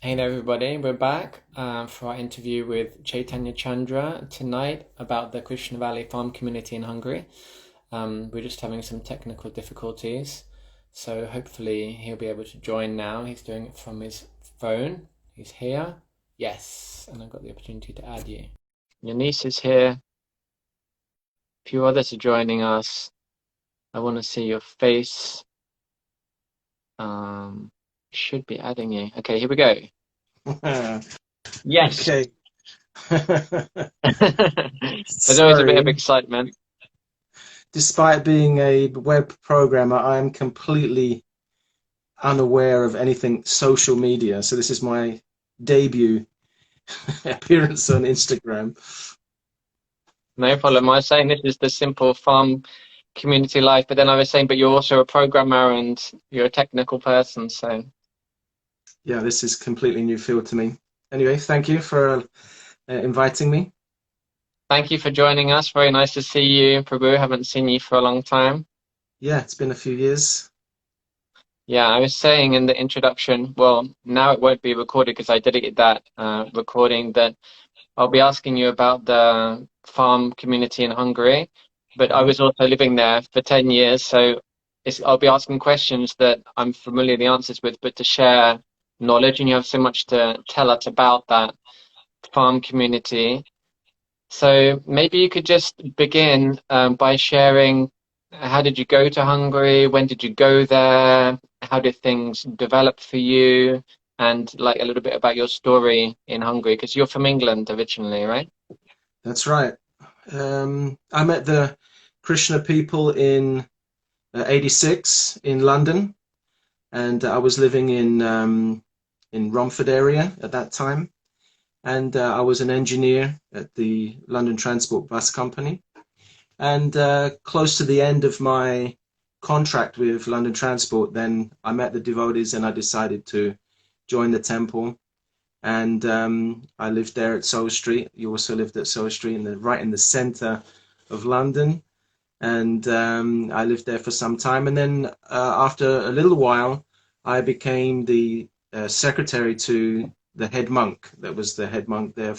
Hey there, everybody. We're back for our interview with Chaitanya Candra tonight about the Krishna Valley farm community in Hungary. We're just having some technical difficulties, so hopefully he'll be able to join now. He's doing it from his phone. He's here. Yes, and I've got the opportunity to add you. Your niece is here. A few others are joining us. I want to see your face. Should be adding you. Okay, here we go. Yes. Okay. There's always a bit of Sorry. excitement. Despite being a web programmer, I am completely unaware of anything social media. So this is my debut appearance on Instagram. No problem. I was saying this is the simple farm community life, but then I was saying, but you're also a programmer and you're a technical person, so Yeah, this is completely new field to me. Anyway, thank you for inviting me. thank you for joining us. Very nice to see you, Prabhu. Haven't seen you for a long time. Yeah, it's been a few years. Yeah, I was saying in the introduction, well, now it won't be recorded because I deleted that recording, that I'll be asking you about the farm community in Hungary, but I Mhm. was also living there for 10 years, so I'll be asking questions that I'm familiar the answers with, but to share knowledge, and you have so much to tell us about that farm community. So maybe you could just begin by sharing how did you go to Hungary? When did you go there? How did things develop for you? And like a little bit about your story in Hungary, because you're from England originally, right? That's right. I met the Krishna people in '86 in London, and I was living in Romford area at that time. And I was an engineer at the London Transport Bus Company. And close to the end of my contract with London Transport, then I met the devotees and I decided to join the temple. And I lived there at Soho Street. You also lived at Soho Street, right in the center of London. And I lived there for some time. And then after a little while, I became the secretary to the head monk. That was the head monk there,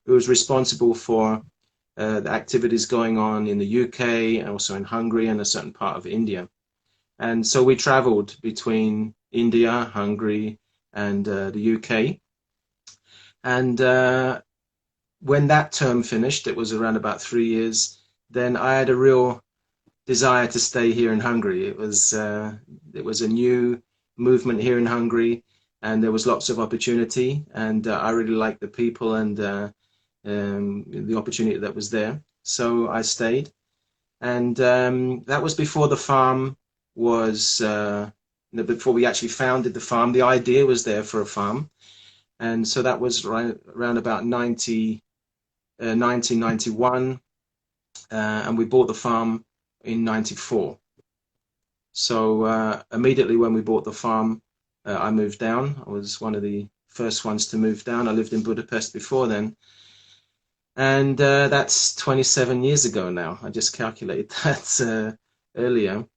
who was responsible for the activities going on in the UK and also in Hungary and a certain part of India. And so we traveled between India, Hungary, and the UK. And when that term finished, it was around about 3 years, then I had a real desire to stay here in Hungary. It was a new movement here in Hungary, and there was lots of opportunity, and I really liked the people and the opportunity that was there. So I stayed, and that was before the farm was. Before we actually founded the farm, the idea was there for a farm, and so that was right around about 1991, and we bought the farm in 94. So immediately when we bought the farm, I moved down. I was one of the first ones to move down. I lived in Budapest before then. And that's 27 years ago now. I just calculated that earlier.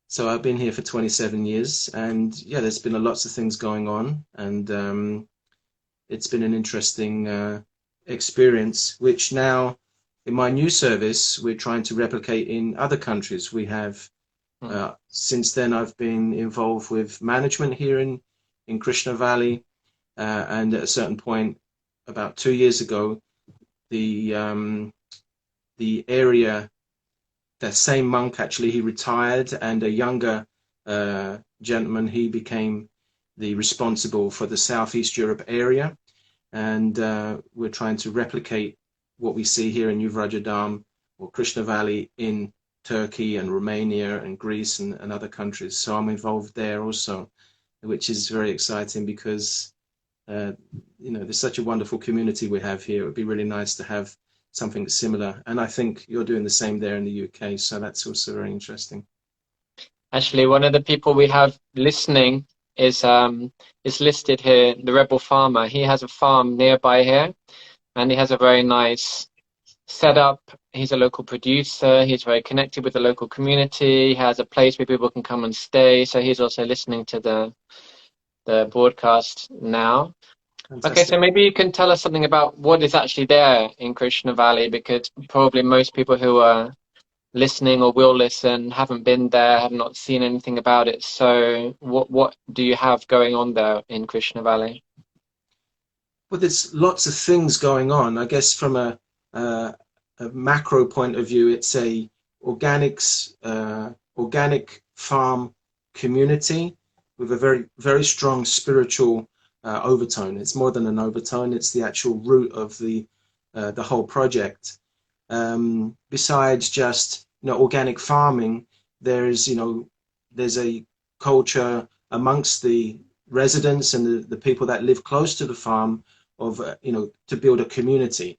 So I've been here for 27 years. And yeah, there's been lots of things going on. And it's been an interesting experience, which now in my new service, we're trying to replicate in other countries. We have Hmm. since then, I've been involved with management here in Krishna Valley, and at a certain point, about 2 years ago, the the area, that same monk actually, he retired, and a younger gentleman, he became the responsible for the Southeast Europe area, and we're trying to replicate what we see here in Yuvrajadam or Krishna Valley in Turkey and Romania and Greece and other countries. So I'm involved there also, which is very exciting because uh, there's such a wonderful community we have here. It would be really nice to have something similar, and I think you're doing the same there in the UK. So that's also very interesting. Actually, one of the people we have listening is listed here, the Rebel Farmer. He has a farm nearby here, and he has a very nice setup. He's a local producer. He's very connected with the local community. He has a place where people can come and stay. So he's also listening to the broadcast now. Okay, Fantastic. so maybe you can tell us something about what is actually there in Krishna Valley, because probably most people who are listening or will listen haven't been there, have not seen anything about it. So what do you have going on there in Krishna Valley? Well, there's lots of things going on. I guess from a, a macro point of view, it's a organic farm community with a very strong spiritual overtone. It's more than an overtone; it's the actual root of the whole project. Besides just organic farming, there's a culture amongst the residents and the people that live close to the farm of to build a community,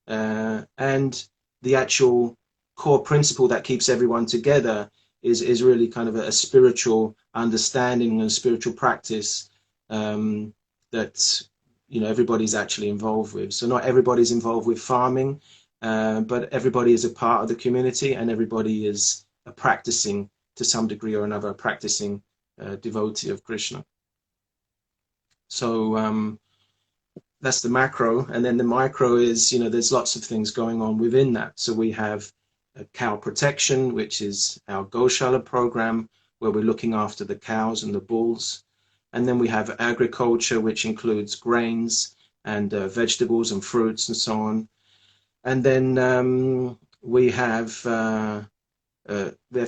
and the actual core principle that keeps everyone together is really kind of a spiritual understanding and a spiritual practice, that everybody's actually involved with. So not everybody's involved with farming, but everybody is a part of the community, and everybody is a practicing, to some degree or another, a practicing devotee of Krishna. So that's the macro, and then the micro is, there's lots of things going on within that. So we have cow protection, which is our Goshala program, where we're looking after the cows and the bulls. And then we have agriculture, which includes grains and vegetables and fruits and so on. And then we have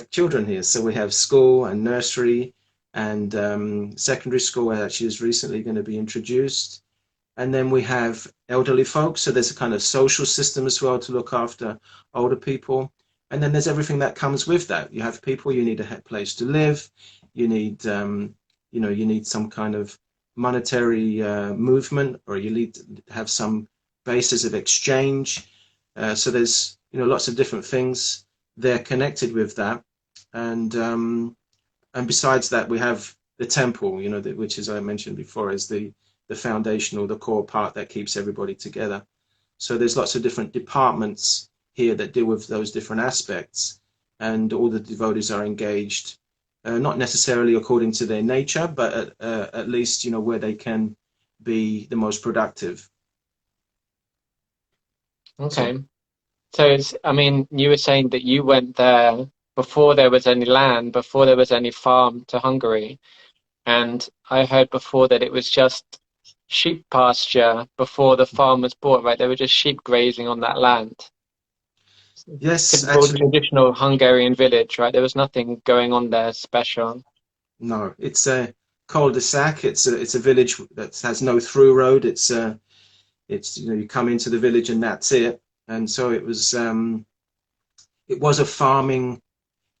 children here, so we have school and nursery, and secondary school actually is recently going to be introduced. And then we have elderly folks, so there's a kind of social system as well to look after older people. And then there's everything that comes with that. You have people, you need a place to live, you need you need some kind of monetary movement, or you need to have some basis of exchange. So there's lots of different things they're connected with that. And besides that, we have the temple, which, as I mentioned before, is the foundational, the core part that keeps everybody together. So there's lots of different departments here that deal with those different aspects, and all the devotees are engaged, not necessarily according to their nature, but at least where they can be the most productive. So Okay. So I mean, you were saying that you went there before there was any land, before there was any farm to Hungary. And I heard before that it was just sheep pasture before the farm was bought, right? There were just sheep grazing on that land. yes, Typical actually, traditional Hungarian village, right? There was nothing going on there special. no, it's a cul-de-sac. It's a village that has no through road. It's you come into the village and that's it. And so it was a farming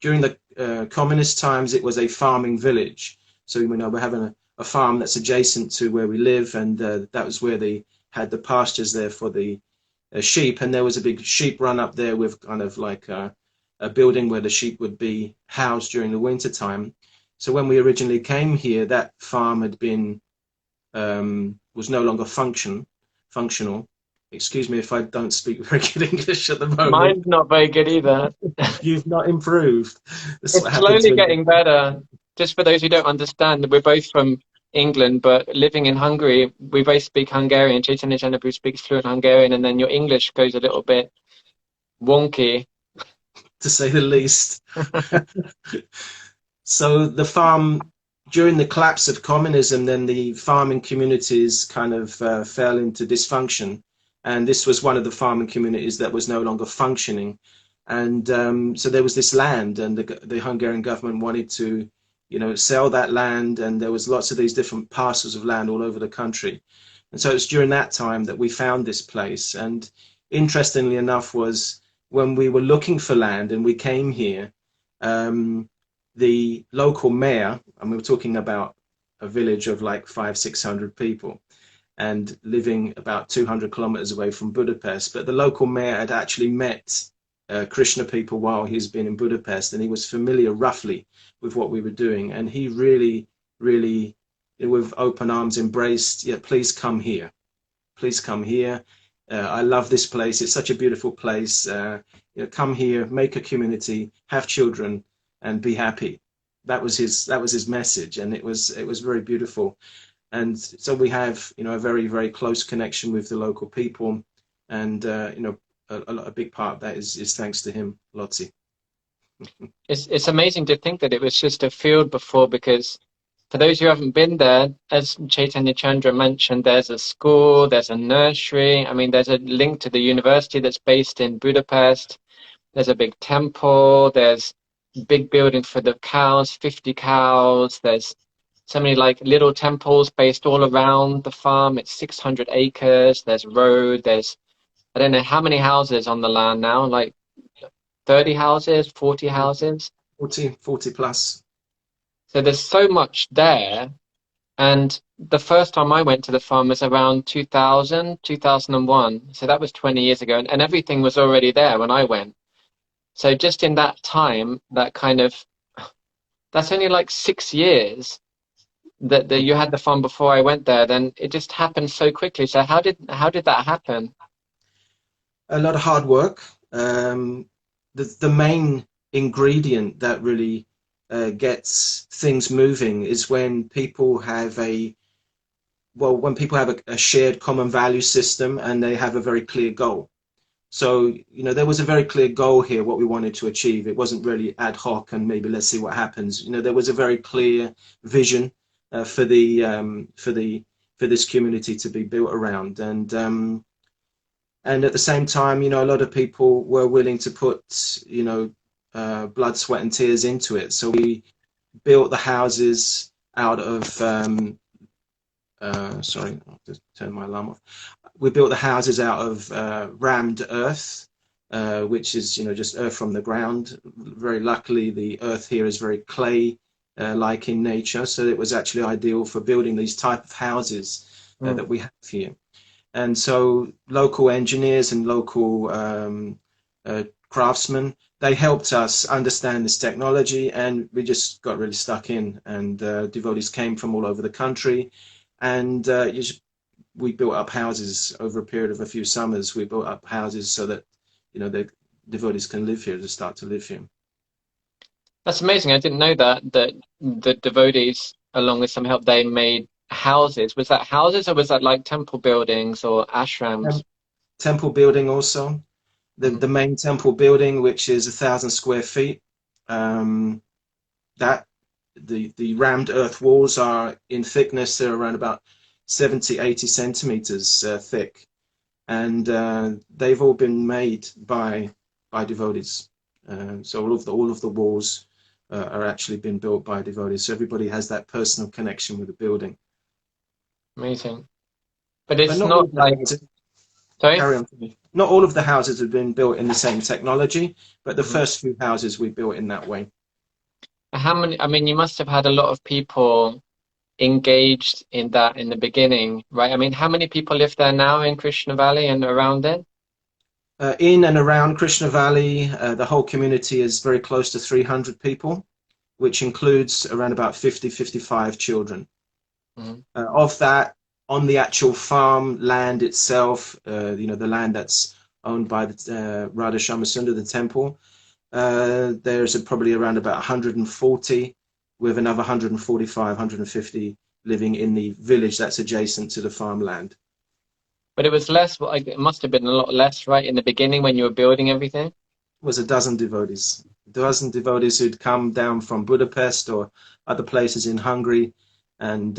during the communist times. It was a farming village. So we're having a farm that's adjacent to where we live, and that was where they had the pastures there for the sheep. And there was a big sheep run up there with kind of like a building where the sheep would be housed during the winter time. So when we originally came here, that farm had been was no longer functional. Excuse me if I don't speak very good English at the moment. Mine's not very good either. You've not improved. This is what It's happens slowly when getting better. Just for those who don't understand, we're both from England, but living in Hungary, we both speak Hungarian. Caitanya Candra speaks fluent Hungarian, and then your English goes a little bit wonky. to say the least. So the farm, during the collapse of communism, then the farming communities kind of fell into dysfunction. And this was one of the farming communities that was no longer functioning. And so there was this land, and the Hungarian government wanted to, sell that land. And there was lots of these different parcels of land all over the country. And so it's during that time that we found this place. And interestingly enough, was when we were looking for land and we came here, the local mayor, and we were talking about a village of like 500-600 people and living about 200 kilometers away from Budapest, but the local mayor had actually met Krishna people while he's been in Budapest, and he was familiar roughly with what we were doing, and he really, with open arms embraced, yeah, please come here, please come here. I love this place. It's such a beautiful place. Come here, make a community, have children, and be happy. That was his message, and it was very beautiful. And so we have, a very, very close connection with the local people. And, a big part of that is thanks to him, Lotzi. It's amazing to think that it was just a field before, because for those who haven't been there, as Chaitanya Chandra mentioned, there's a school, there's a nursery. I mean, there's a link to the university that's based in Budapest. There's a big temple. There's big building for the cows, 50 cows. There's so many like little temples based all around the farm. It's 600 acres. There's road. There's, I don't know how many houses on the land now, like 30 houses, 40 houses. 40 plus. So there's so much there. And the first time I went to the farm was around 2000, 2001. So that was 20 years ago. And everything was already there when I went. So just in that time, that's only like 6 years that you had the farm before I went there. Then it just happened so quickly. So how did that happen? A lot of hard work. The main ingredient that really gets things moving is when people have a shared common value system and they have a very clear goal. So, there was a very clear goal here, what we wanted to achieve. It wasn't really ad hoc and maybe let's see what happens. There was a very clear vision for this community to be built around. And at the same time, a lot of people were willing to put, blood, sweat, and tears into it. So we built the houses out of, sorry, I'll just turn my alarm off. We built the houses out of rammed earth, which is, just earth from the ground. Very luckily, the earth here is very clay-like in nature, so it was actually ideal for building these type of houses that we have here. And so local engineers and local craftsmen, they helped us understand this technology, and we just got really stuck in. And devotees came from all over the country, and we built up houses over a period of a few summers. We built up houses so that, the devotees can live here, to start to live here. That's amazing. I didn't know that the devotees, along with some help, they made houses. Was that houses or was that like temple buildings or ashrams? Temple building also. The main temple building, which is 1,000 square feet, that the rammed earth walls are in thickness. They're around about 70, 80 centimeters thick, and they've all been made by devotees. So all of the walls are actually been built by devotees. So everybody has that personal connection with the building. Amazing. But it's But not like, sorry? Carry on. Not all of the houses have been built in the same technology, but the first few houses we built in that way. How many, I mean, you must have had a lot of people engaged in that in the beginning, right? I mean, how many people live there now in Krishna Valley and around it? In and around Krishna Valley, the whole community is very close to 300 people, which includes around about 50, 55 children. Of that, on the actual farm land itself, the land that's owned by the Radha Shamasundar, the temple, there's probably around about 140, with another 145, 150 living in the village that's adjacent to the farmland. But it was less, like, it must have been a lot less, right, in the beginning when you were building everything? It was a dozen devotees. A dozen devotees who'd come down from Budapest or other places in Hungary, and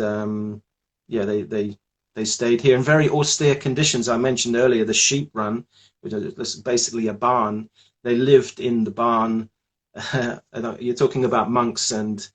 they stayed here in very austere conditions. I mentioned earlier the sheep run, which is basically a barn. They lived in the barn. You're talking about monks and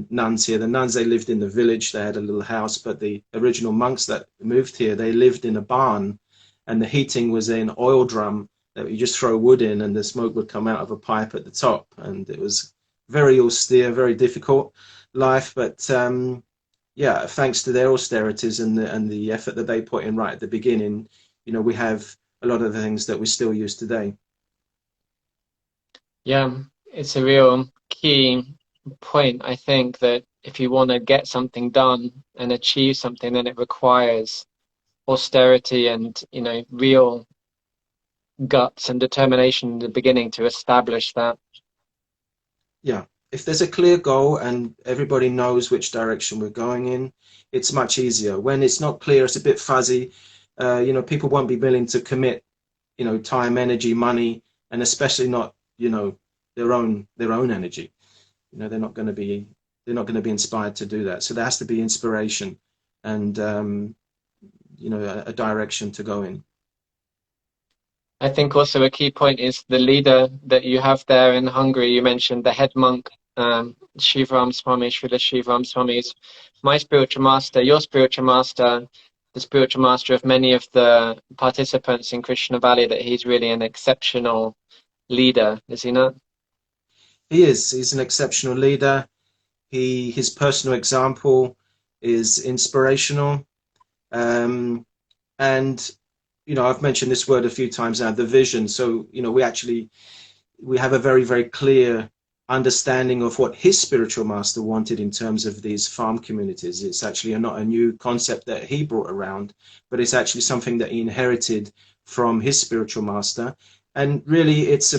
nuns here. The nuns, they lived in the village. They had a little house, but the original monks that moved here, they lived in a barn, and the heating was in oil drum that you just throw wood in and the smoke would come out of a pipe at the top. And it was very austere, very difficult life. But thanks to their austerities and the effort that they put in right at the beginning, we have a lot of the things that we still use today. Yeah, it's a real key point. I think that if you want to get something done and achieve something, then it requires austerity and, real guts and determination in the beginning to establish that. Yeah, if there's a clear goal and everybody knows which direction we're going in, it's much easier. When it's not clear, it's a bit fuzzy. People won't be willing to commit, time, energy, money, and especially not, their own energy. They're not going to be inspired to do that. So there has to be inspiration and a direction to go in. I think also a key point is the leader that you have there in Hungary. You mentioned the head monk, Shivaram Swami, Srila Shivaram Swami is my spiritual master, your spiritual master, the spiritual master of many of the participants in Krishna Valley, that he's really an exceptional leader, is he not? He is. He's an exceptional leader. His personal example is inspirational. Um, and I've mentioned this word a few times now, the vision. So we have a very, very clear understanding of what his spiritual master wanted in terms of these farm communities. It's actually not a new concept that he brought around, but it's actually something that he inherited from his spiritual master. And really, it's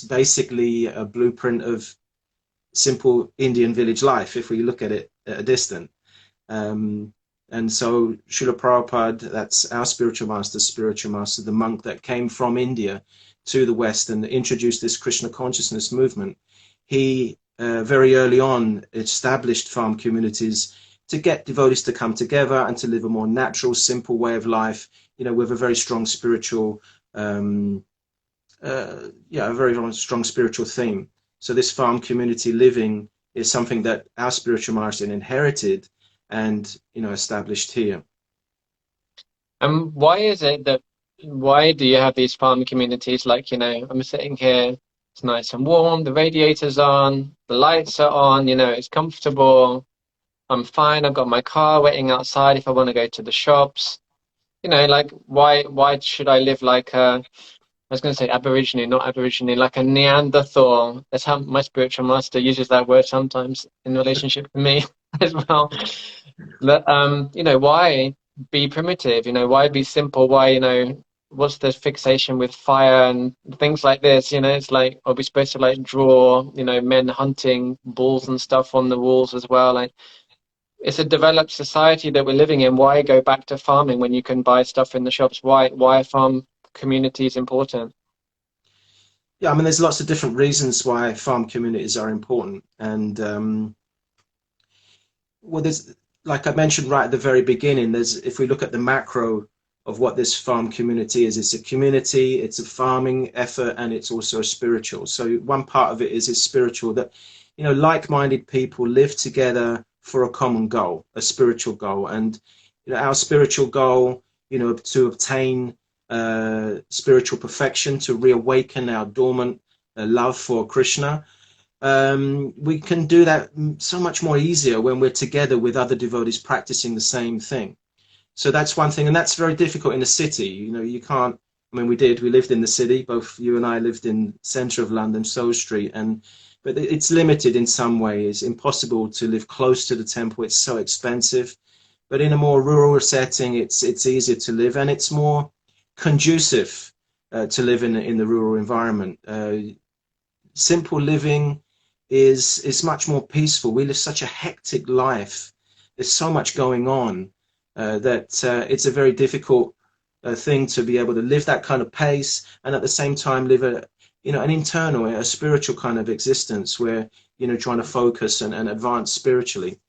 basically a blueprint of simple Indian village life, if we look at it at a distance. Um, and so Srila Prabhupada, that's our spiritual master, the monk that came from India to the West and introduced this Krishna consciousness movement. He very early on established farm communities to get devotees to come together and to live a more natural, simple way of life, with a very strong spiritual, a very strong spiritual theme. So this farm community living is something that our spiritual master inherited and established here. And why do you have these farm communities? Like, I'm sitting here, it's nice and warm, the radiator's on, the lights are on, it's comfortable, I'm fine, I've got my car waiting outside if I want to go to the shops. Like, why should I live like I was going to say Aborigine, not Aborigine, like a Neanderthal. That's how my spiritual master uses that word sometimes in relationship to me as well. But, why be primitive? Why be simple? Why, what's the fixation with fire and things like this? It's like, are we supposed to like draw, men hunting bulls and stuff on the walls as well? Like, it's a developed society that we're living in. Why go back to farming when you can buy stuff in the shops? Why are farm communities important? Yeah, I mean, there's lots of different reasons why farm communities are important. And there's, like I mentioned right at the very beginning, if we look at the macro of what this farm community is, it's a community, it's a farming effort, and it's also a spiritual. So one part of it is spiritual, that, like-minded people live together for a common goal, a spiritual goal. And, our spiritual goal, to obtain spiritual perfection, to reawaken our dormant love for Krishna. We can do that so much more easier when we're together with other devotees practicing the same thing. So that's one thing, and that's very difficult in a city. You can't. I mean, we lived in the city. Both you and I lived in center of London, Soul Street, but it's limited in some way. It's impossible to live close to the temple. It's so expensive. But in a more rural setting, it's easier to live, and it's more conducive to live in the rural environment. Simple living is much more peaceful. We live such a hectic life. There's so much going on that it's a very difficult thing to be able to live that kind of pace and at the same time live an internal, a spiritual kind of existence where trying to focus and advance spiritually.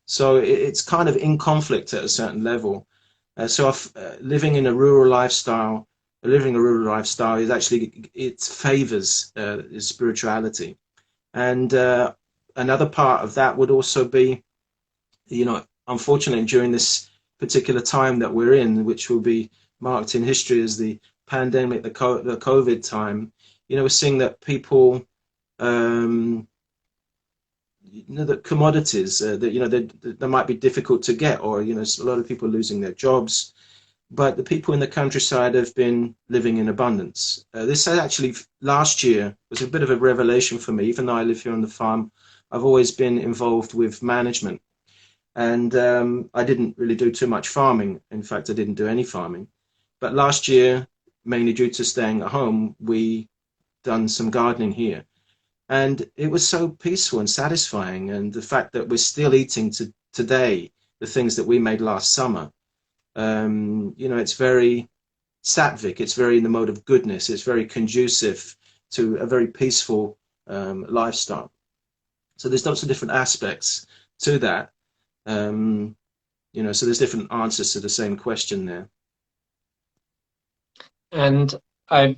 So it's kind of in conflict at a certain level. Living a rural lifestyle is actually, it favors spirituality. And another part of that would also be, unfortunately, during this particular time that we're in, which will be marked in history as the pandemic, the COVID time, we're seeing that people, that commodities that might be difficult to get, or a lot of people losing their jobs, but the people in the countryside have been living in abundance. This actually last year was a bit of a revelation for me. Even though I live here on the farm, I've always been involved with management, and I didn't really do too much farming. In fact, I didn't do any farming. But last year, mainly due to staying at home, we done some gardening here. And it was so peaceful and satisfying. And the fact that we're still eating today the things that we made last summer, it's very sattvic, it's very in the mode of goodness, it's very conducive to a very peaceful lifestyle. So there's lots of different aspects to that. Um, so there's different answers to the same question there. And I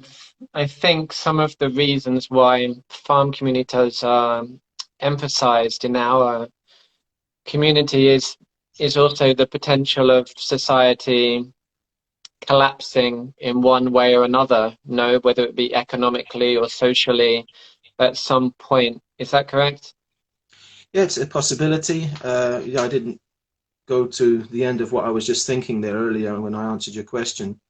think some of the reasons why farm communities are emphasized in our community is also the potential of society collapsing in one way or another, no, whether it be economically or socially at some point. Is that correct? Yeah, it's a possibility. Yeah, I didn't go to the end of what I was just thinking there earlier when I answered your question.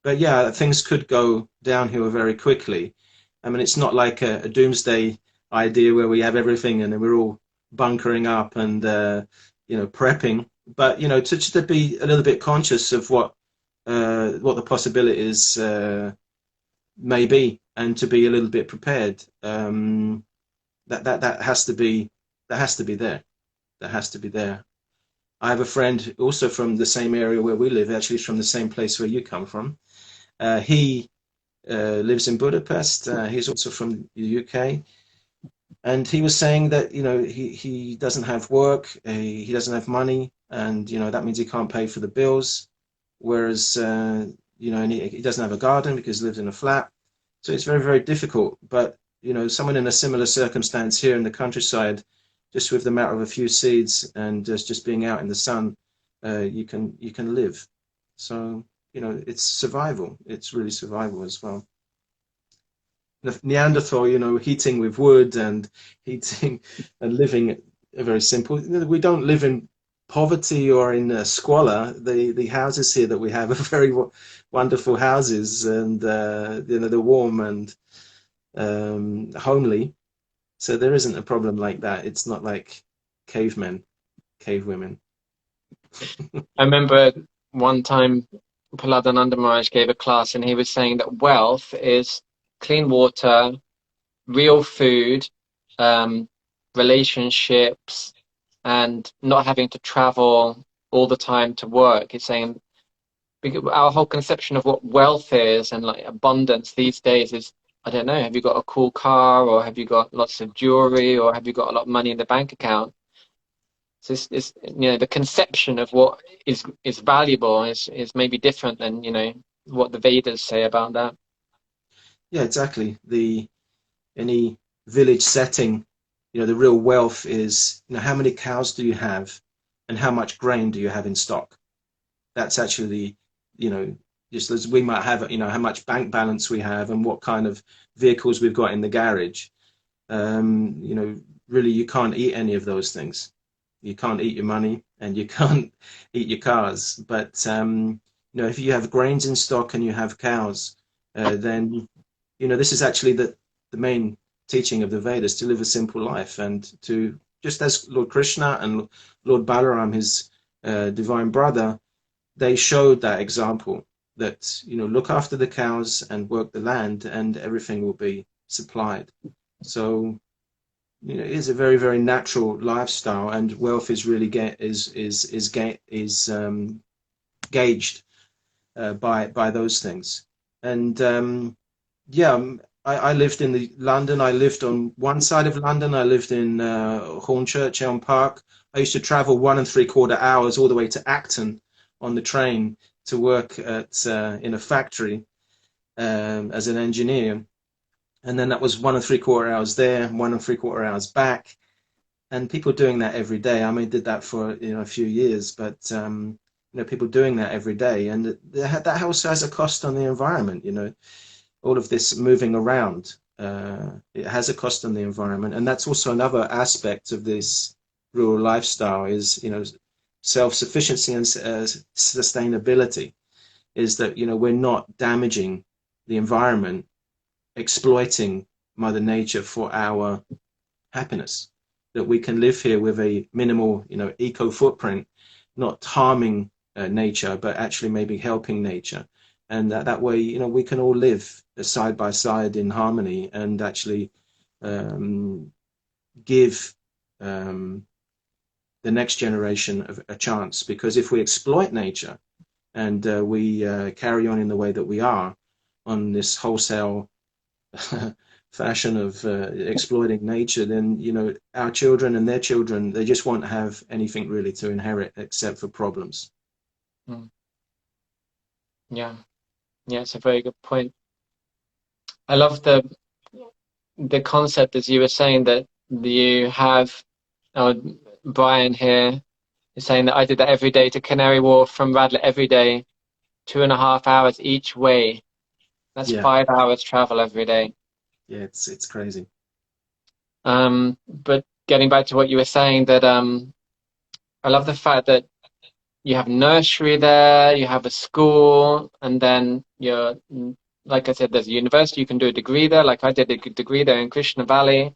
But yeah, things could go downhill very quickly. I mean, it's not like a doomsday idea where we have everything and then we're all bunkering up and prepping. But to be a little bit conscious of what the possibilities may be, and to be a little bit prepared. That has to be there. That has to be there. I have a friend also from the same area where we live. Actually, he's from the same place where you come from. He lives in Budapest. He's also from the UK, and he was saying that he doesn't have work, he doesn't have money, and that means he can't pay for the bills. Whereas and he doesn't have a garden because he lives in a flat, so it's very, very difficult. But someone in a similar circumstance here in the countryside, just with the matter of a few seeds and just being out in the sun, you can live. So it's survival. It's really survival as well. Neanderthal, heating with wood and heating and living very simple. We don't live in poverty or in squalor. The houses here that we have are very wonderful houses, and they're warm and homely. So there isn't a problem like that. It's not like cavemen, cave women. I remember one time Prahladananda Maharaj gave a class and he was saying that wealth is clean water, real food, um, relationships, and not having to travel all the time to work. He's saying because our whole conception of what wealth is and like abundance these days is, I don't know, have you got a cool car or have you got lots of jewelry or have you got a lot of money in the bank account? So it's the conception of what is valuable is maybe different than what the Vedas say about that. Yeah, exactly. The Any village setting, the real wealth is, how many cows do you have and how much grain do you have in stock? That's actually, you know, just as we might have, how much bank balance we have and what kind of vehicles we've got in the garage. Really, you can't eat any of those things. You can't eat your money and you can't eat your cars. But, if you have grains in stock and you have cows, then, this is actually the main teaching of the Vedas, to live a simple life and to, just as Lord Krishna and Lord Balaram, his divine brother, they showed that example that, look after the cows and work the land and everything will be supplied. So, it is a very, very natural lifestyle, and wealth is really gauged by those things. And yeah, I lived in London. I lived on one side of London. I lived in Hornchurch, Elm Park. I used to travel 1 3/4 hours all the way to Acton on the train to work in a factory as an engineer. And then that was 1 3/4 hours there, 1 3/4 hours back. And people doing that every day. I mean, did that for a few years, but people doing that every day, and that also has a cost on the environment. All of this moving around, it has a cost on the environment, and that's also another aspect of this rural lifestyle is self-sufficiency and sustainability. Is that we're not damaging the environment, exploiting Mother Nature for our happiness. That we can live here with a minimal, eco footprint, not harming nature, but actually maybe helping nature, and that way, we can all live side by side in harmony and actually um, give the next generation a chance. Because if we exploit nature and we carry on in the way that we are, on this wholesale fashion of exploiting nature, then our children and their children, they just won't have anything really to inherit except for problems. Mm. Yeah, yeah, it's a very good point. I love the concept, as you were saying, that you have, oh, Brian here is saying that I did that every day to Canary Wharf from Radlett every day, 2.5 hours each way. That's Yeah, 5 hours travel every day. yeah, it's crazy. But getting back to what you were saying, that I love the fact that you have nursery there, you have a school, and then like I said, there's a university. You can do a degree there. Like I did a degree there in Krishna Valley.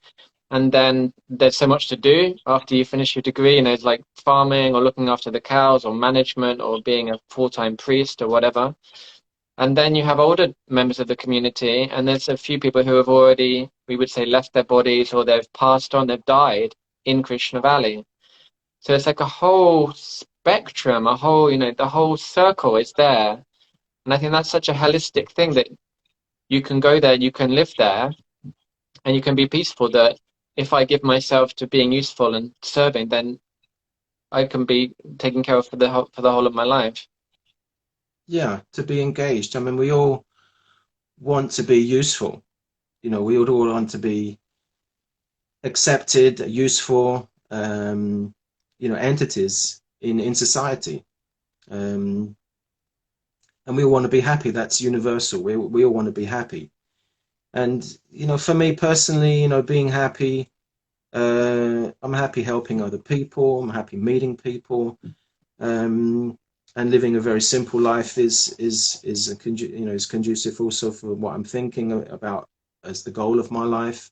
And then there's so much to do after you finish your degree, it's like farming or looking after the cows or management or being a full-time priest or whatever. And then you have older members of the community, and there's a few people who have already, we would say, left their bodies or they've passed on, they've died in Krishna Valley. So it's like a whole spectrum, the whole circle is there. And I think that's such a holistic thing that you can go there, you can live there, and you can be peaceful, that if I give myself to being useful and serving, then I can be taken care of for the whole of my life. Yeah, to be engaged. I mean, we all want to be useful. We would all want to be accepted, useful, entities in society. Um, and we all want to be happy. That's universal. We all want to be happy. And, for me personally, being happy, I'm happy helping other people. I'm happy meeting people. Um, and living a very simple life is conducive also for what I'm thinking about as the goal of my life.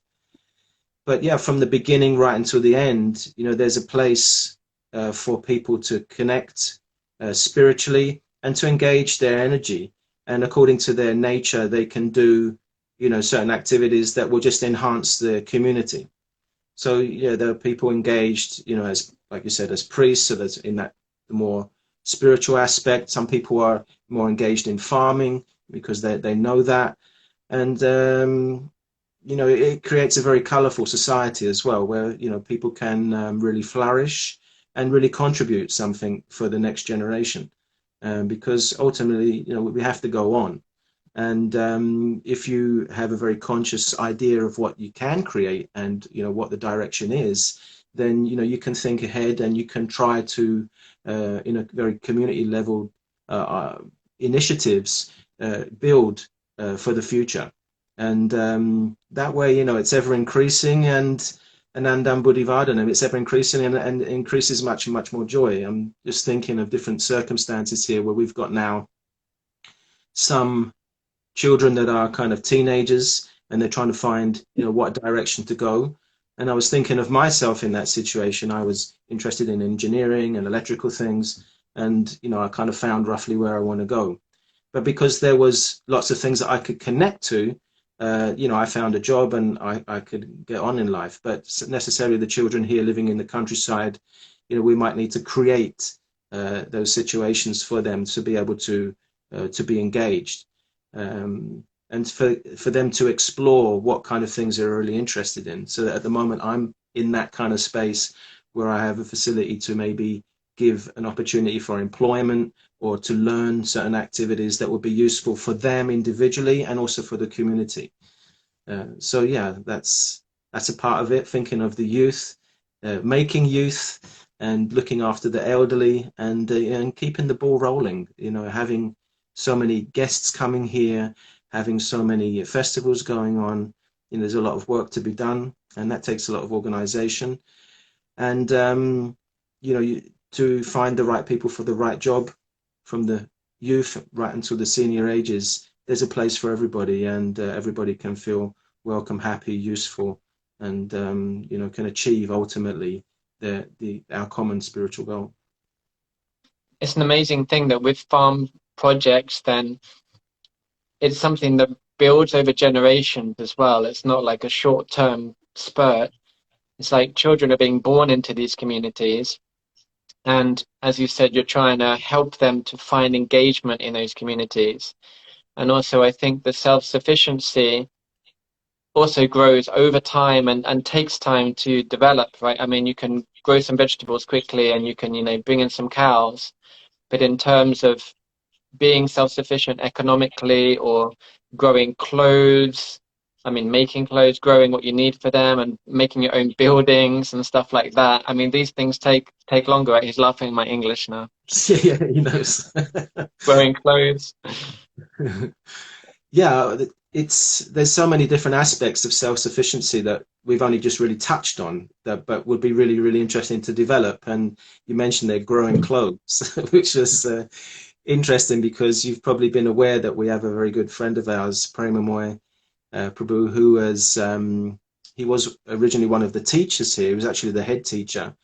But yeah, from the beginning right until the end, there's a place for people to connect spiritually and to engage their energy. And according to their nature, they can do, certain activities that will just enhance the community. So yeah, there are people engaged, as like you said, as priests. So that's in that the more spiritual aspect. Some people are more engaged in farming because they know that, and it creates a very colourful society as well, where people can really flourish and really contribute something for the next generation, because ultimately, we have to go on. And if you have a very conscious idea of what you can create and what the direction is, then you can think ahead and you can try to, in a very community level initiatives, build for the future. And that way, it's ever increasing, and Anandam Buddhivardhanam, it's ever increasing, and increases much more joy. I'm just thinking of different circumstances here where we've got now some children that are kind of teenagers and they're trying to find what direction to go. And I was thinking of myself in that situation. I was interested in engineering and electrical things, and I kind of found roughly where I want to go. But because there was lots of things that I could connect to, I found a job and I could get on in life. But necessarily the children here living in the countryside, we might need to create those situations for them to be able to be engaged, and for them to explore what kind of things they're really interested in. So that at the moment I'm in that kind of space where I have a facility to maybe give an opportunity for employment or to learn certain activities that would be useful for them individually and also for the community. So yeah, that's a part of it. Thinking of the youth, making youth, and looking after the elderly, and keeping the ball rolling. Having so many guests coming here, having so many festivals going on. There's a lot of work to be done, and that takes a lot of organization. And to find the right people for the right job, from the youth right until the senior ages, there's a place for everybody, and everybody can feel welcome, happy, useful, and can achieve ultimately our common spiritual goal. It's an amazing thing that with farm projects, then it's something that builds over generations as well. It's not like a short-term spurt. It's like children are being born into these communities. And as you said, you're trying to help them to find engagement in those communities. And also, I think the self-sufficiency also grows over time and takes time to develop, right? I mean, you can grow some vegetables quickly and you can, bring in some cows. But in terms of being self-sufficient economically or growing clothes, I mean, making clothes, growing what you need for them and making your own buildings and stuff like that. I mean, these things take longer, right? He's laughing at my English now. Yeah, yeah, he knows. Growing clothes. Yeah, it's there's so many different aspects of self-sufficiency that we've only just really touched on that, but would be really, really interesting to develop. And you mentioned they're growing clothes, which is interesting because you've probably been aware that we have a very good friend of ours, Premamoy Prabhu, who was he was originally one of the teachers here. He was actually the head teacher,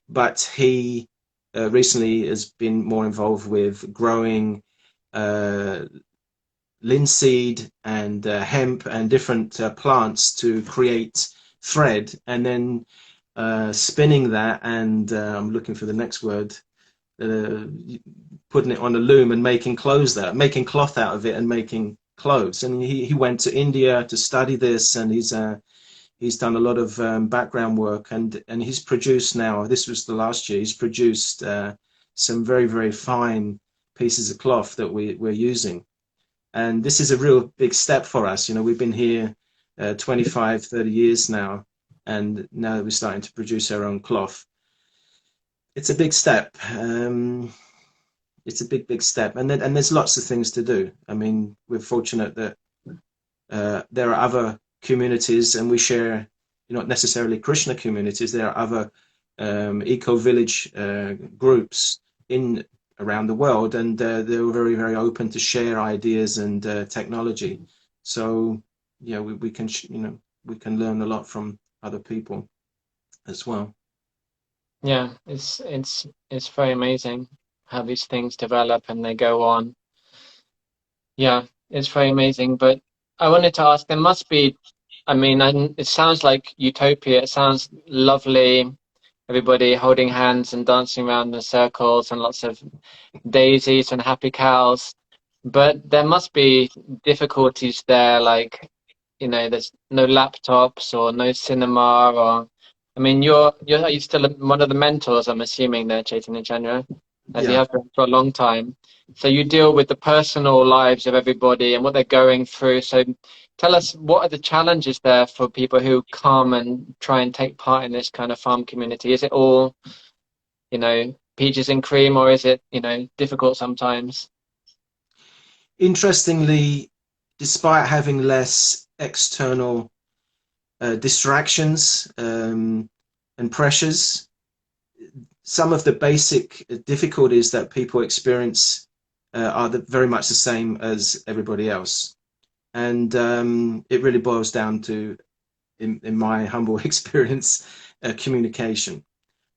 but he recently has been more involved with growing uh, linseed and hemp and different plants to create thread, and then spinning that and I'm looking for the next word, uh, putting it on a loom and making clothes there, making cloth out of it and making clothes. And he went to India to study this, and he's done a lot of background work, and he's produced now. This was the last year. He's produced some very, very fine pieces of cloth that we're using, and this is a real big step for us. We've been here 25, 30 years now, and now that we're starting to produce our own cloth, it's a big step. It's a big, big step, and there's lots of things to do. I mean, we're fortunate that there are other communities, and we share, not necessarily Krishna communities. There are other eco-village groups in around the world, and they're very, very open to share ideas and technology. So yeah, we can we can learn a lot from other people as well. Yeah, it's very amazing how these things develop and they go on. Yeah, it's very amazing. But I wanted to ask, there must be, I mean, it sounds like utopia. It sounds lovely. Everybody holding hands and dancing around in circles and lots of daisies and happy cows. But there must be difficulties there, like, there's no laptops or no cinema or, I mean, are you still one of the mentors, I'm assuming there, Chaitanya Chandra, as you Yeah. have been for a long time. So you deal with the personal lives of everybody and what they're going through. So tell us, what are the challenges there for people who come and try and take part in this kind of farm community? Is it all, peaches and cream, or is it, difficult sometimes? Interestingly, despite having less external distractions and pressures, some of the basic difficulties that people experience are very much the same as everybody else. And it really boils down to, in my humble experience, communication.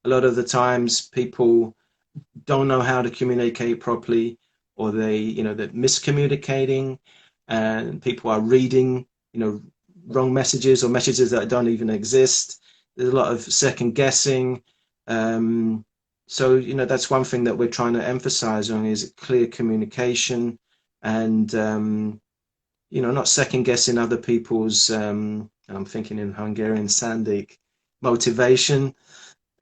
A lot of the times people don't know how to communicate properly, or they're miscommunicating, and people are reading, wrong messages or messages that don't even exist. There's a lot of second guessing. So, that's one thing that we're trying to emphasize on is clear communication, and, not second guessing other people's, I'm thinking in Hungarian, Sandik, motivation,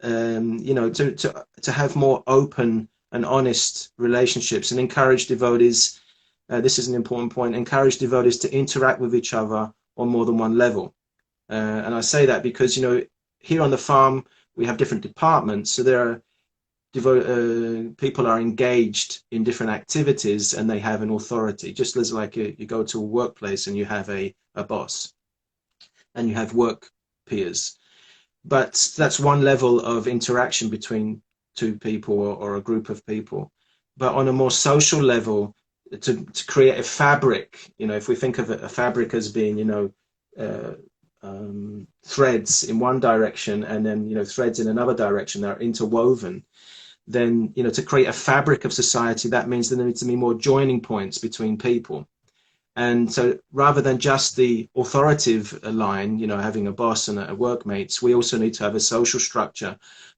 to have more open and honest relationships, and encourage devotees. This is an important point. Encourage devotees to interact with each other on more than one level. And I say that because here on the farm we have different departments, so there are people are engaged in different activities, and they have an authority. Just as like you go to a workplace and you have a boss, and you have work peers. But that's one level of interaction between two people, or a group of people. But on a more social level, to create a fabric, if we think of a fabric as being, uh, threads in one direction, and then, threads in another direction that are interwoven, then, to create a fabric of society, that means there needs to be more joining points between people. And so rather than just the authoritative line, you know, having a boss and a workmates, we also need to have a social structure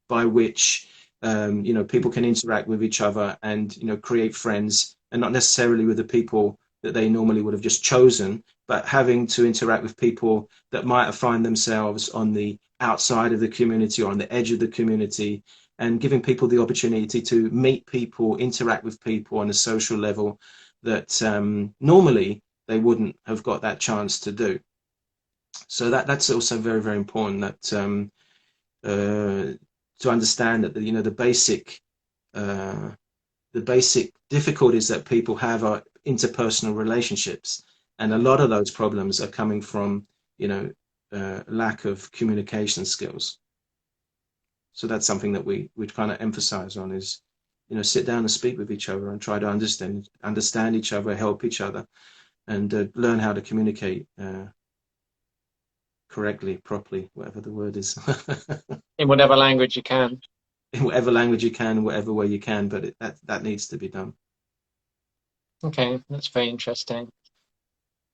by which, you know, people can interact with each other and, you know, create friends, and not necessarily with the people that they normally would have just chosen, but having to interact with people that might have find themselves on the outside of the community or on the edge of the community, and giving people the opportunity to meet people, interact with people on a social level that normally they wouldn't have got that chance to do. So that's also very, very important, that to understand that, you know, uh, the basic difficulties that people have are interpersonal relationships, and a lot of those problems are coming from, you know, lack of communication skills. So that's something that we kind of emphasize on, is, you know, sit down and speak with each other and try to understand each other, help each other, and learn how to communicate correctly, properly, whatever the word is. In whatever language you can. In whatever language you can, whatever way you can, but that needs to be done. Okay, that's very interesting.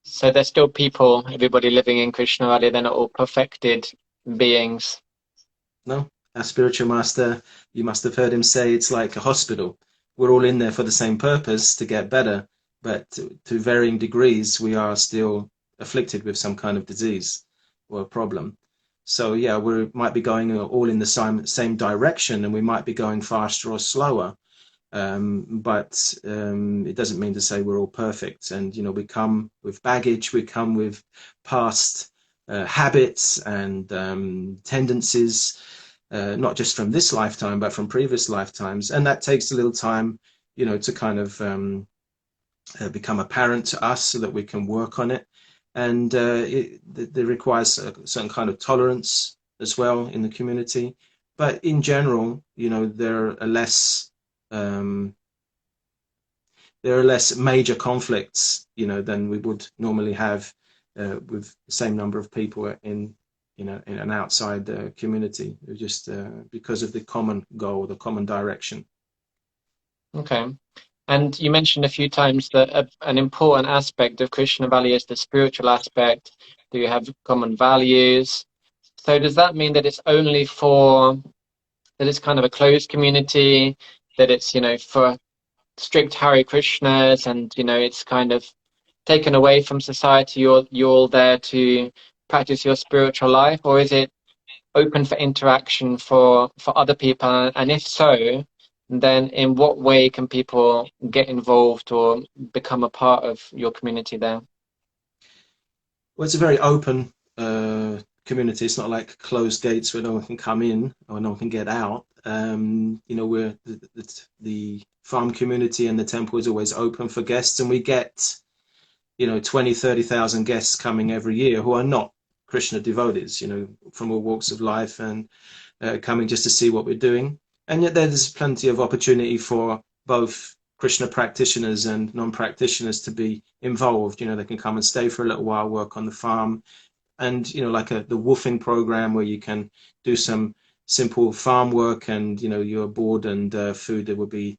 So there's still people, everybody living in Krishna Valley, they're not all perfected beings. No, our spiritual master, you must have heard him say, it's like a hospital. We're all in there for the same purpose, to get better, but to varying degrees, we are still afflicted with some kind of disease or a problem. So yeah, we might be going all in the same direction, and we might be going faster or slower. But it doesn't mean to say we're all perfect. And, you know, we come with baggage, we come with past habits and tendencies, not just from this lifetime, but from previous lifetimes. And that takes a little time, you know, to kind of become apparent to us, so that we can work on it. And it requires a certain kind of tolerance as well in the community. But in general, you know, um, there are less major conflicts, you know, than we would normally have with the same number of people in, you know, in an outside community, just because of the common goal, the common direction. Okay. And you mentioned a few times that an important aspect of Krishna Valley is the spiritual aspect. Do you have common values? So does that mean that it's only for, that it's kind of a closed community, that it's, you know, for strict Hare Krishnas, and, you know, it's kind of taken away from society, you're all there to practice your spiritual life? Or is it open for interaction for other people? And if so, then in what way can people get involved or become a part of your community there? Well, it's a very open community. It's not like closed gates where no one can come in or no one can get out. You know, we're the farm community, and the temple is always open for guests, and we get, you know, 20, 30,000 guests coming every year who are not Krishna devotees, you know, from all walks of life, and coming just to see what we're doing. And yet there's plenty of opportunity for both Krishna practitioners and non-practitioners to be involved. You know, they can come and stay for a little while, work on the farm, and, you know, like the woofing program, where you can do some simple farm work, and, you know, your board and food that will be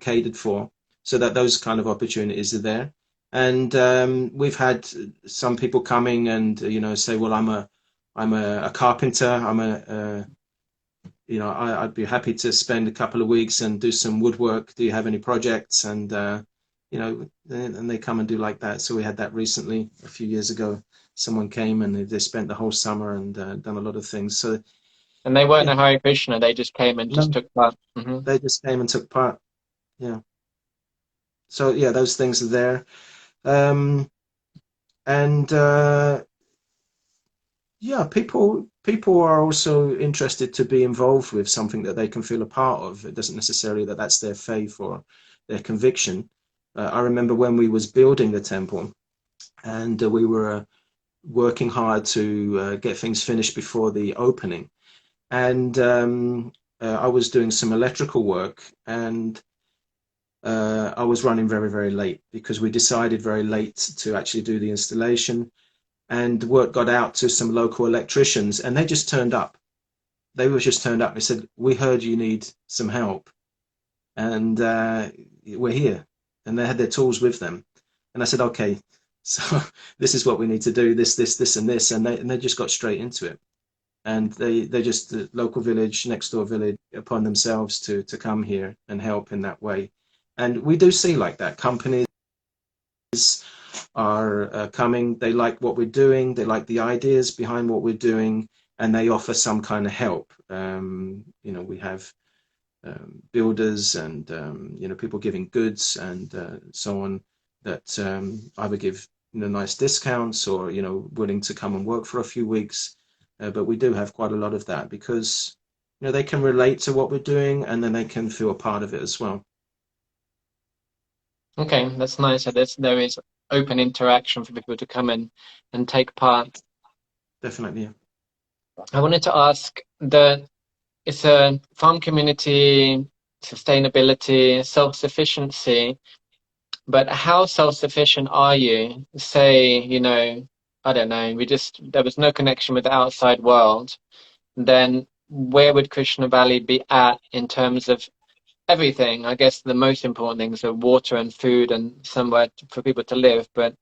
catered for, so that those kind of opportunities are there. And we've had some people coming and, you know, say, well, I'm a carpenter, you know, I'd be happy to spend a couple of weeks and do some woodwork. Do you have any projects? And you know, and they come and do like that. So we had that recently, a few years ago. Someone came and they spent the whole summer and done a lot of things. So And they weren't yeah, a Hare Krishna, they just came and just no, took part. Hmm. they just came and took part. Yeah. So yeah, those things are there. Um, and yeah, people are also interested to be involved with something that they can feel a part of. It doesn't necessarily that that's their faith or their conviction. I remember when we was building the temple, and we were working hard to get things finished before the opening. And I was doing some electrical work, and I was running very, very late, because we decided very late to actually do the installation. And word got out to some local electricians, and they just turned up. They were just turned up. They said, "We heard you need some help, and we're here." And they had their tools with them. And I said, "Okay." So this is what we need to do, this, and this, and they just got straight into it. And they just, the local village, next door village, upon themselves to come here and help in that way. And we do see like that. Companies are coming, they like what we're doing, they like the ideas behind what we're doing, and they offer some kind of help. We have builders and people giving goods and so on, that either give nice discounts or willing to come and work for a few weeks. But we do have quite a lot of that because they can relate to what we're doing, and then they can feel a part of it as well. Okay, that's nice. So there is open interaction for people to come in and take part. Definitely, yeah. I wanted to ask that it's a farm community, sustainability, self-sufficiency, but how self-sufficient are you? Say, I don't know, there was no connection with the outside world, then where would Krishna Valley be at in terms of everything? I guess the most important things are water and food and somewhere for people to live, but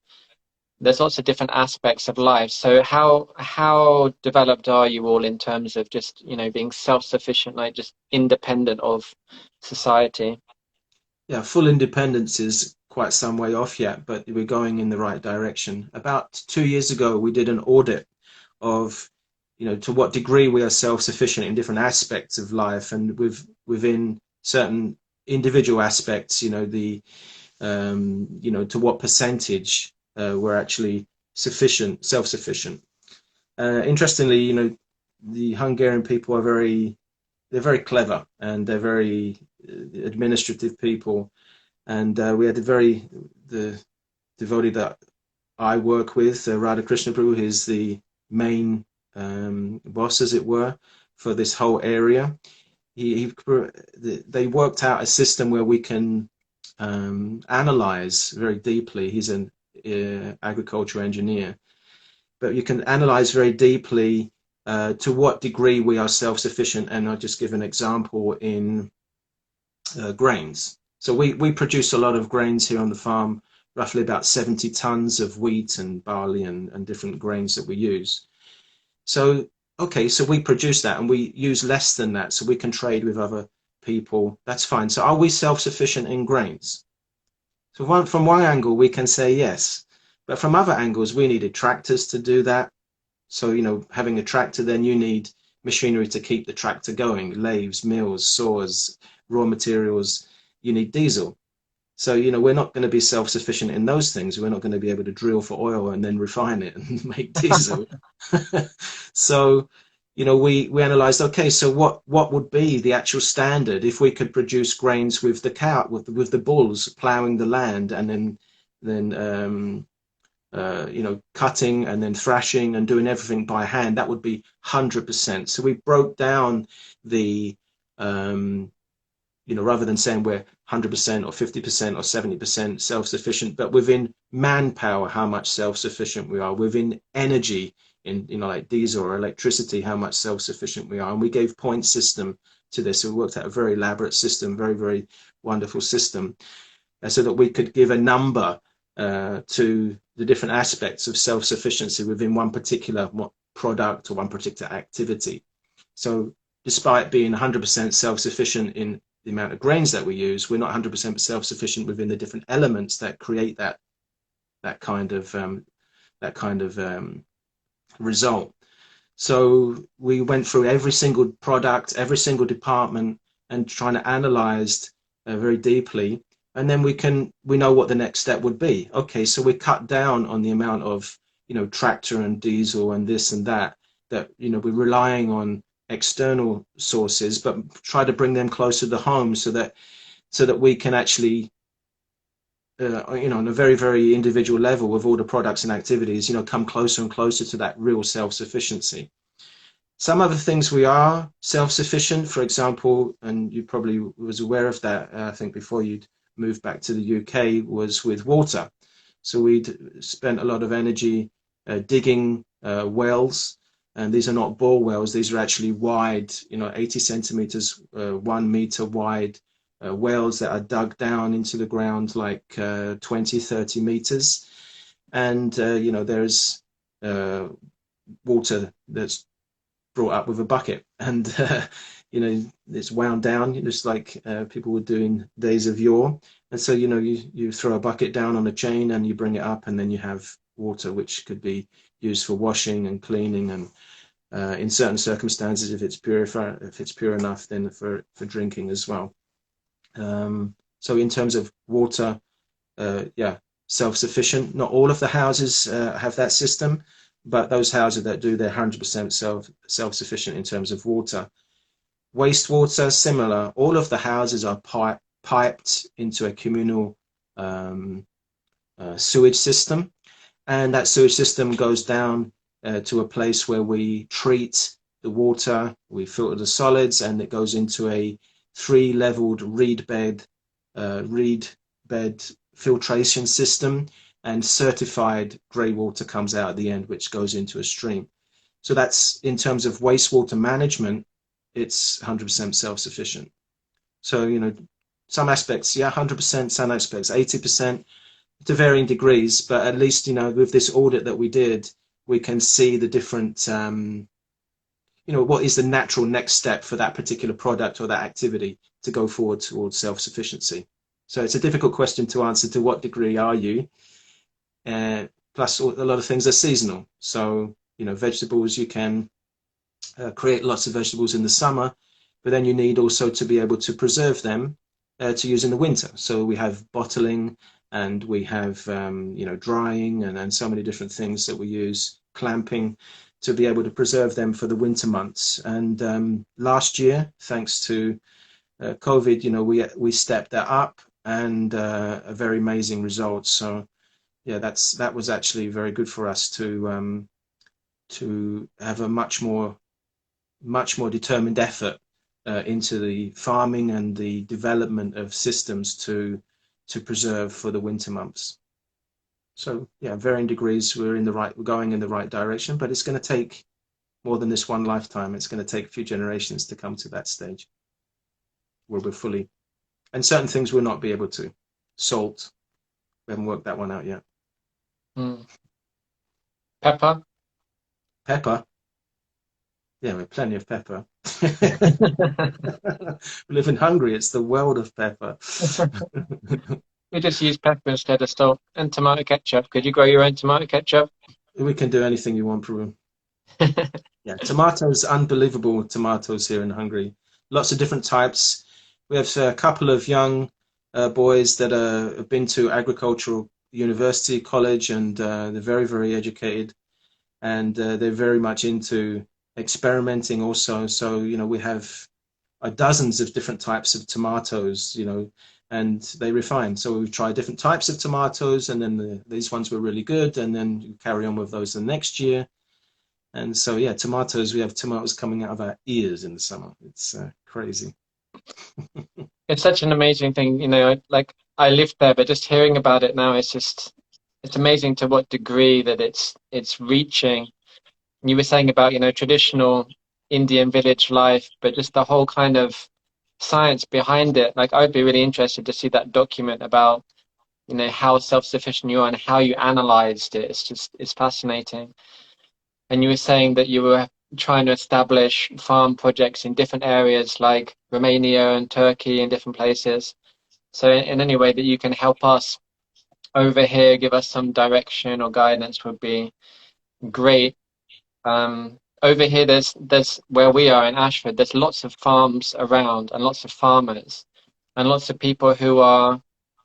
there's lots of different aspects of life. So how developed are you all in terms of just, being self-sufficient, like just independent of society? Yeah, full independence is quite some way off yet, but we're going in the right direction. About 2 years ago, we did an audit of, to what degree we are self-sufficient in different aspects of life, and within certain individual aspects, to what percentage we're actually self-sufficient. Interestingly, the Hungarian people they're very clever, and they're very administrative people. And we had the devotee that I work with, Radha Krishna Prabhu, who's the main boss, as it were, for this whole area. They worked out a system where we can analyze very deeply. He's an agricultural engineer, but you can analyze very deeply to what degree we are self-sufficient. And I'll just give an example in grains. So we produce a lot of grains here on the farm, roughly about 70 tons of wheat and barley and different grains that we use. So, okay, so we produce that and we use less than that, so we can trade with other people. That's fine. So are we self-sufficient in grains? So from one angle, we can say yes. But from other angles, we needed tractors to do that. So, having a tractor, then you need machinery to keep the tractor going, lathes, mills, saws, raw materials. You need diesel. So, we're not going to be self-sufficient in those things. We're not going to be able to drill for oil and then refine it and make diesel. So, we analyzed, okay, so what would be the actual standard if we could produce grains with the cow, with the bulls plowing the land, and then cutting and then thrashing and doing everything by hand? That would be 100%. So we broke down the rather than saying we're 100% or 50% or 70% self-sufficient, but within manpower, how much self-sufficient we are, within energy, in like diesel or electricity, how much self-sufficient we are. And we gave point system to this. So we worked out a very elaborate system, very, very wonderful system, so that we could give a number to the different aspects of self-sufficiency within one particular product or one particular activity. So despite being 100% self-sufficient in the amount of grains that we use, we're not 100% self-sufficient within the different elements that create that kind of result. So we went through every single product, every single department, and trying to analyze very deeply. And then we know what the next step would be. Okay, so we cut down on the amount of tractor and diesel and this and that we're relying on external sources, but try to bring them closer to home, so that we can actually on a very, very individual level with all the products and activities, come closer and closer to that real self-sufficiency. Some other things we are self-sufficient, for example, and you probably was aware of that, I think before you'd moved back to the UK, was with water. So we'd spent a lot of energy digging wells, and these are not bore wells. These are actually wide, 80 centimeters, 1 meter wide wells that are dug down into the ground like 20, 30 meters. and there's uh, water that's brought up with a bucket, and it's wound down, just like people were doing days of yore. And so you throw a bucket down on a chain and you bring it up, and then you have water which could be used for washing and cleaning, and in certain circumstances, if it's pure enough, then for drinking as well. So in terms of water, yeah, self-sufficient. Not all of the houses have that system, but those houses that do, they're 100% self-sufficient in terms of water. Wastewater, similar. All of the houses are piped into a communal sewage system, and that sewage system goes down to a place where we treat the water, we filter the solids, and it goes into a three-leveled reed bed filtration system, and certified grey water comes out at the end, which goes into a stream. So that's, in terms of wastewater management, it's 100% self-sufficient. So some aspects, yeah, 100%, some aspects 80%, to varying degrees, but at least with this audit that we did, we can see the different what is the natural next step for that particular product or that activity to go forward towards self-sufficiency. So it's a difficult question to answer. To what degree are you? Plus, a lot of things are seasonal. So vegetables, you can create lots of vegetables in the summer, but then you need also to be able to preserve them to use in the winter. So we have bottling, and we have drying, and so many different things that we use, clamping, to be able to preserve them for the winter months. And last year, thanks to COVID, we stepped that up, and a very amazing results. So yeah, that was actually very good for us to have a much more determined effort into the farming and the development of systems to preserve for the winter months. So yeah, varying degrees, we're going in the right direction, but it's going to take more than this one lifetime. It's going to take a few generations to come to that stage where we're fully, and certain things we'll not be able to. Salt, we haven't worked that one out yet. Pepper? Pepper? Yeah, we have plenty of pepper. We live in Hungary, it's the world of pepper. We just use pepper instead of salt, and tomato ketchup. Could you grow your own tomato ketchup? We can do anything you want, Peru. Yeah, tomatoes, unbelievable tomatoes here in Hungary. Lots of different types. We have a couple of young boys that have been to agricultural university, college, and they're very, very educated, and they're very much into experimenting also. So we have dozens of different types of tomatoes, and they refine. So we try different types of tomatoes, and then these ones were really good, and then you carry on with those the next year. And so yeah, tomatoes, we have tomatoes coming out of our ears in the summer. It's crazy. It's such an amazing thing, like I lived there, but just hearing about it now, it's amazing to what degree that it's reaching. You were saying about, traditional Indian village life, but just the whole kind of science behind it. Like, I'd be really interested to see that document about, how self-sufficient you are and how you analyzed it. It's fascinating. And you were saying that you were trying to establish farm projects in different areas like Romania and Turkey and different places. So in any way that you can help us over here, give us some direction or guidance would be great. Over here, there's where we are in Ashford, there's lots of farms around and lots of farmers and lots of people who are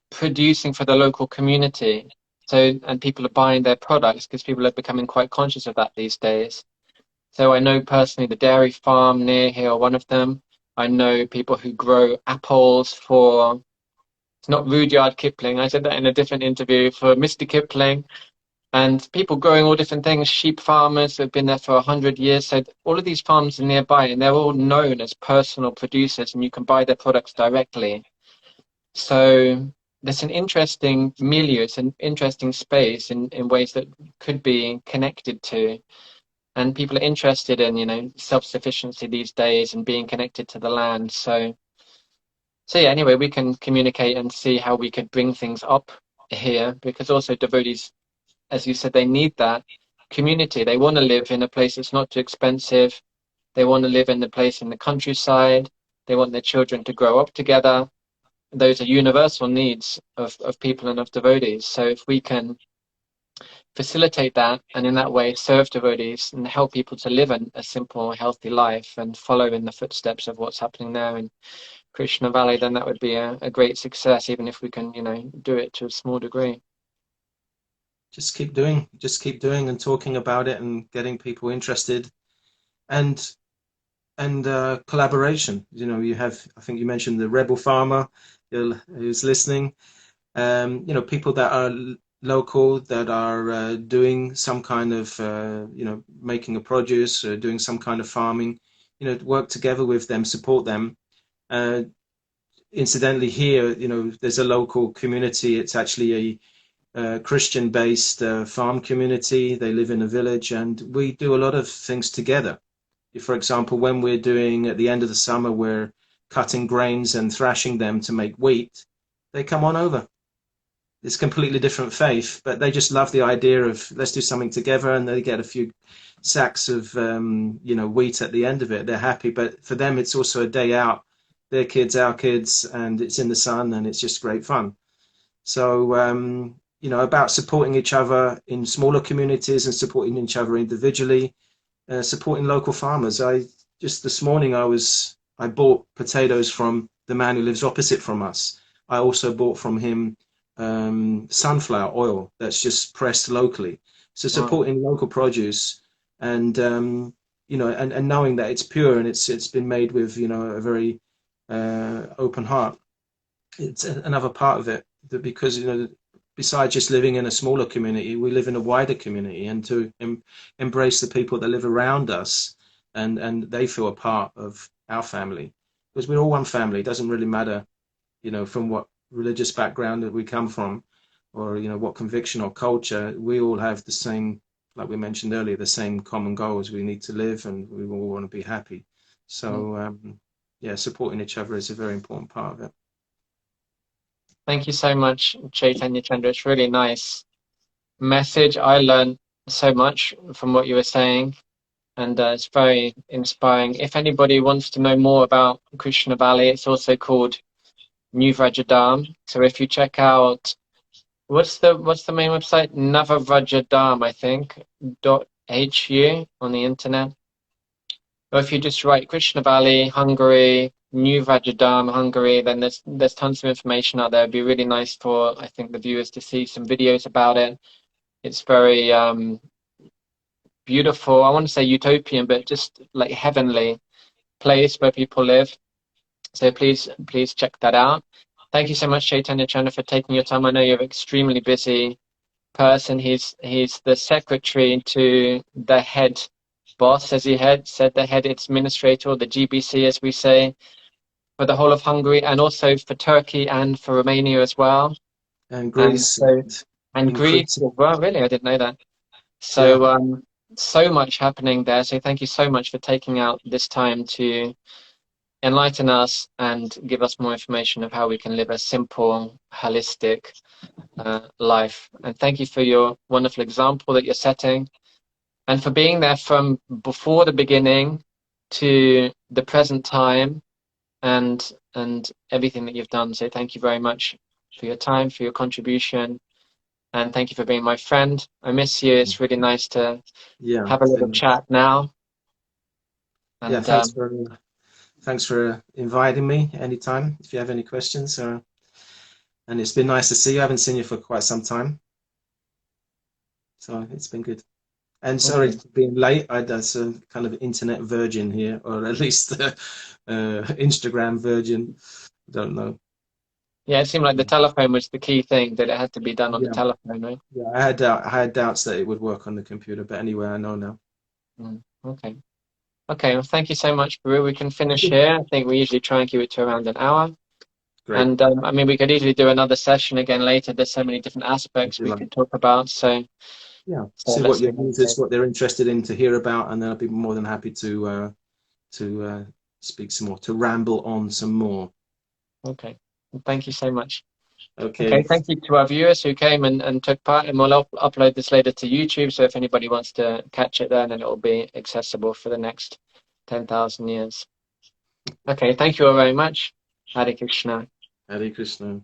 producing for the local community. So, and people are buying their products because people are becoming quite conscious of that these days. So I know personally the dairy farm near here, one of them. I know people who grow apples for, it's not Rudyard Kipling, I said that in a different interview, for Mr. Kipling. And people growing all different things, sheep farmers who have been there for 100 years. So all of these farms are nearby, and they're all known as personal producers, and you can buy their products directly. So there's an interesting milieu, it's an interesting space in ways that could be connected to. And people are interested in, self-sufficiency these days and being connected to the land. So yeah, anyway, we can communicate and see how we could bring things up here, because also devotees as you said, they need that community. They want to live in a place that's not too expensive. They want to live in a place in the countryside. They want their children to grow up together. Those are universal needs of people and of devotees. So if we can facilitate that and in that way serve devotees and help people to live a simple, healthy life and follow in the footsteps of what's happening there in Krishna Valley, then that would be a great success, even if we can, do it to a small degree. Just keep doing and talking about it and getting people interested, and collaboration. You have, I think you mentioned the rebel farmer who's listening. People that are local, that are doing some kind of, making a produce or doing some kind of farming, work together with them, support them. Uh, Incidentally, here, there's a local community. It's actually a Christian-based farm community. They live in a village, and we do a lot of things together. For example, when we're doing, at the end of the summer, we're cutting grains and thrashing them to make wheat, they come on over. It's completely different faith, but they just love the idea of let's do something together, and they get a few sacks of wheat at the end of it. They're happy, but for them, it's also a day out. Their kids, our kids, and it's in the sun, and it's just great fun. So, about supporting each other in smaller communities and supporting each other individually, supporting local farmers. Just this morning I bought potatoes from the man who lives opposite from us. I also bought from him sunflower oil that's just pressed locally. So supporting local produce and and knowing that it's pure and it's been made with a very open heart. It's another part of it, that because besides just living in a smaller community, we live in a wider community, and to embrace the people that live around us, and they feel a part of our family, because we're all one family. It doesn't really matter, from what religious background that we come from, or what conviction or culture. We all have the same, like we mentioned earlier, the same common goals. We need to live, and we all want to be happy. So supporting each other is a very important part of it. Thank you so much, Chaitanya Chandra. It's really nice message. I learned so much from what you were saying, and it's very inspiring. If anybody wants to know more about Krishna Valley, it's also called New Vrajadam. So if you check out, what's the main website? Navavrajadam, I think, .hu on the internet. Or if you just write Krishna Valley, Hungary, New Vrajadam, Hungary, then there's tons of information out there. It'd be really nice for, I think, the viewers to see some videos about it. It's very beautiful. I want to say utopian, but just like heavenly place where people live. So please check that out. Thank you so much, Chaitanya Chandra, for taking your time. I know you're an extremely busy person. He's the secretary to the head boss, as he said, the head administrator, or the GBC, as we say, for the whole of Hungary, and also for Turkey and for Romania as well. And Greece. And Greece as well. Really, I didn't know that. So so much happening there. So thank you so much for taking out this time to enlighten us and give us more information of how we can live a simple, holistic life. And thank you for your wonderful example that you're setting, and for being there from before the beginning to the present time, and everything that you've done. So thank you very much for your time, for your contribution, and thank you for being my friend. I miss you. It's really nice to have a little chat now. And thanks for inviting me anytime if you have any questions. And it's been nice to see you. I haven't seen you for quite some time, so it's been good. And sorry for being late. That's a kind of internet virgin here, or at least Instagram virgin. Don't know. Yeah, it seemed like the telephone was the key thing, that it had to be done on the telephone, right? Yeah, I had doubts that it would work on the computer, but anyway, I know now. Okay. Well, thank you so much, Baru. We can finish here. I think we usually try and keep it to around an hour. Great. And I mean, we could easily do another session again later. There's so many different aspects we could talk about. So see what your users, what they're interested in to hear about, and then I'll be more than happy to speak some more, to ramble on some more. Okay. Thank you so much. Okay. Okay, thank you to our viewers who came and took part, and we'll upload this later to YouTube, so if anybody wants to catch it then it will be accessible for the next 10,000 years. Okay, thank you all very much. Hare Krishna. Hare Krishna.